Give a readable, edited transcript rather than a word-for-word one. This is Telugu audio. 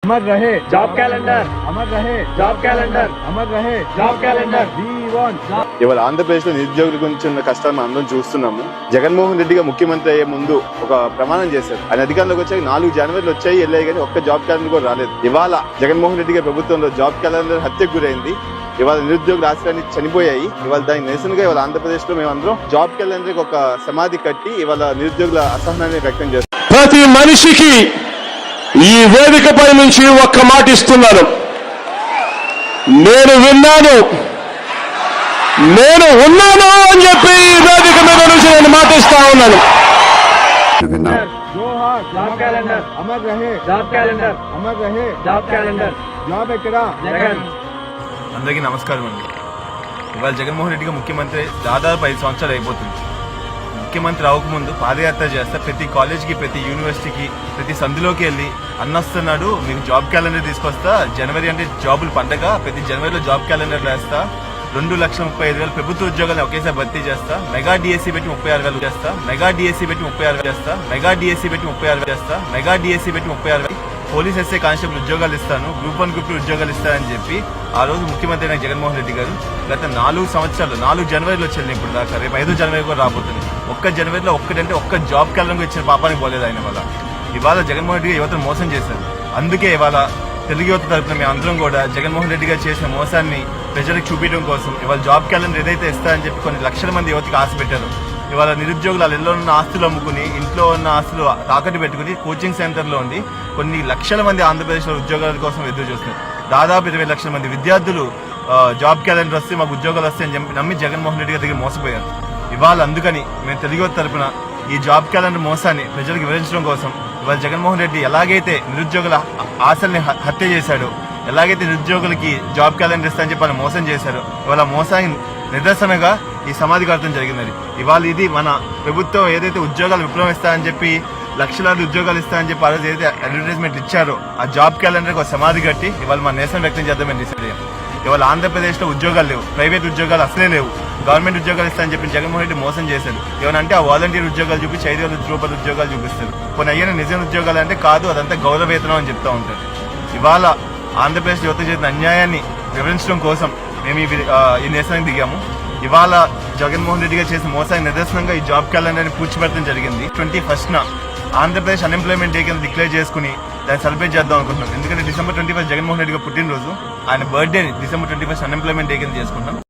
अमर रहे जॉब कैलेंडर, अमर रहे जॉब कैलेंडर, अमर रहे जॉब कैलेंडर। ఇవాళ ఆంధ్రప్రదేశ్ లో నిరుద్యోగుల గురించి ఉన్న కష్టాలు మనం అందరం చూస్తున్నాము. జగన్మోహన్ రెడ్డిగా ముఖ్యమంత్రి అయ్యే ముందు ఒక ప్రమాణం చేశారు. ఆయన అధికారంలోకి వచ్చాక 4 జనవరిలో వచ్చాయి వెళ్ళాయి, కానీ ఒక్క జాబ్ క్యాలెండర్ కూడా రాలేదు. ఇవాళ జగన్మోహన్ రెడ్డి గారి ప్రభుత్వంలో జాబ్ క్యాలెండర్ హత్యకు గురైంది. ఇవాళ నిరుద్యోగుల ఆశ్రయాన్ని చనిపోయాయి. ఇవాళ దానికి నిరసనగా ఇవాళ ఆంధ్రప్రదేశ్ లో మేమందరం జాబ్ క్యాలెండర్ ఒక సమాధి కట్టి ఇవాళ నిరుద్యోగుల అసహనాన్ని వ్యక్తం చేస్తాం. ప్రతి మనిషికి ఈ వేదికపై నుంచి ఒక్క మాట ఇస్తున్నాను. నేను విన్నాను, నేను ఉన్నాను అని చెప్పి ఈ వేదిక మీద నుంచి నేను మాటిస్తా ఉన్నాను. जोहार जॉब कैलेंडर, अमर रहे जॉब कैलेंडर, अमर रहे जॉब कैलेंडर। జాబ్ ఎక్కడా జగన్ అందరికీ నమస్కారం అండి. ఇవాళ జగన్మోహన్ రెడ్డిగా ముఖ్యమంత్రి దాదాపు 5 సంవత్సరాలు అయిపోతుంది. ముఖ్యమంత్రి అవ్వకముందు పాదయాత్ర చేస్తా ప్రతి కాలేజ్కి, ప్రతి యూనివర్సిటీకి, ప్రతి సందులోకి వెళ్ళి అన్నొస్తున్నాడు, మీకు జాబ్ క్యాలెండర్ తీసుకొస్తా, జనవరి అంటే జాబులు పండగ, ప్రతి జనవరిలో జాబ్ క్యాలెండర్ వేస్తా, 2,35,000 ప్రభుత్వ ఉద్యోగాలను ఒకేసారి భర్తీ చేస్తా, మెగా డిఎస్సీ పెట్టి 36,000 చేస్తా, మెగా డిఎస్సీ పెట్టి 36,000 చేస్తా, మెగా డిఎస్సీ పెట్టి 36,000 చేస్తా, మెగా డిఎస్సీ పెట్టి 36,000 పోలీస్ ఎస్ఐ కానిస్టేబుల్ ఉద్యోగాలు ఇస్తాను, గ్రూప్ 1 గ్రూప్ 2 ఉద్యోగాలు ఇస్తానని చెప్పి ఆ రోజు ముఖ్యమంత్రి అయిన జగన్మోహన్ రెడ్డి గారు గత 4 సంవత్సరాలు 4 జనవరిలో వచ్చారు. ఇప్పుడు దాకా రేపు 5 జనవరి కూడా రాబోతుంది. ఒక్క జనవరిలో ఒక్క జాబ్ క్యాలెండర్ ఇచ్చిన పాపానికి పోలేదు ఆయన వల్ల. ఇవాళ జగన్మోహన్ రెడ్డి యువతను మోసం చేశారు. అందుకే ఇవాళ తెలుగు యువత తరఫున మేము అందరం కూడా జగన్మోహన్ రెడ్డి గారు చేసిన మోసాన్ని ప్రజలకు చూపించడం కోసం ఇవాళ జాబ్ క్యాలెండర్ ఏదైతే ఇస్తారని చెప్పి కొన్ని లక్షల మంది యువతకి ఆశ పెట్టారు. ఇవాళ నిరుద్యోగులు వాళ్ళ ఇళ్ళలో ఉన్న ఆస్తులు అమ్ముకుని, ఇంట్లో ఉన్న ఆస్తులు తాకట్టు పెట్టుకుని కోచింగ్ సెంటర్లో ఉండి కొన్ని లక్షల మంది ఆంధ్రప్రదేశ్లో ఉద్యోగాల కోసం ఎదురు చూస్తున్నారు. దాదాపు 20 లక్షల మంది విద్యార్థులు జాబ్ క్యాలెండర్ వస్తే మాకు ఉద్యోగాలు వస్తాయని చెప్పి నమ్మి జగన్మోహన్ రెడ్డి గారి దగ్గర మోసపోయారు. ఇవాళ అందుకని మేము తెలుగు యువత తరఫున ఈ జాబ్ క్యాలెండర్ మోసాన్ని ప్రజలకు వివరించడం కోసం ఇవాళ జగన్మోహన్ రెడ్డి ఎలాగైతే నిరుద్యోగుల ఆశల్ని హత్య చేశాడో, ఎలాగైతే నిరుద్యోగులకి జాబ్ క్యాలెండర్ ఇస్తారని చెప్పి వాళ్ళు మోసం చేశారో, ఇవాళ మోసానికి నిదర్శనగా ఈ సమాధి కార్యక్రమం జరిగింది. ఇవాళ ఇది మన ప్రభుత్వం ఏదైతే ఉద్యోగాలు విప్లవం ఇస్తారని చెప్పి లక్షలాది ఉద్యోగాలు ఇస్తారని చెప్పి ఆ రోజు ఏదైతే అడ్వర్టైజ్మెంట్ ఇచ్చారో ఆ జాబ్ క్యాలెండర్ ఒక సమాధి కట్టి ఇవాళ మన నిరసన వ్యక్తం చేద్దామని డిసైడ్ అయ్యాం. ఇవాళ ఆంధ్రప్రదేశ్లో ఉద్యోగాలు లేవు, ప్రైవేట్ ఉద్యోగాలు అసలే లేవు. గవర్నమెంట్ ఉద్యోగాలు ఇస్తారని చెప్పి జగన్మోహన్ రెడ్డి మోసం చేశారు. ఏమనంటే ఆ వాలంటీర్ ఉద్యోగాలు చూపించి 5,000 రూపాయల ఉద్యోగాలు చూపిస్తారు. కొన్ని అయ్యన నిజమైన ఉద్యోగాలు అంటే కాదు, అదంతా గౌరవవేతనం అని చెప్తా ఉంటారు. ఇవాళ ఆంధ్రప్రదేశ్ యువత చేసిన అన్యాయాన్ని వివరించడం కోసం మేము ఈ నిరసనకు దిగాము. ఇవాళ జగన్మోహన్ రెడ్డి గారు చేసిన మోసానికి నిదర్శనంగా ఈ జాబ్ క్యాలెండర్ని పూడ్చిపెట్టడం జరిగింది. 21న ఆంధ్రప్రదేశ్ అన్ఎంప్లాయ్మెంట్ డే కింద డిక్లేర్ చేసుకుని దాన్ని సెలబ్రేట్ చేద్దాం అనుకుంటున్నాం. ఎందుకంటే December 21 జగన్మోహన్ రెడ్డి గారు పుట్టినరోజు, ఆయన బర్త్డేని December 21 అన్ఎంప్లాయ్మెంట్ డే కింద చేసుకుంటాం.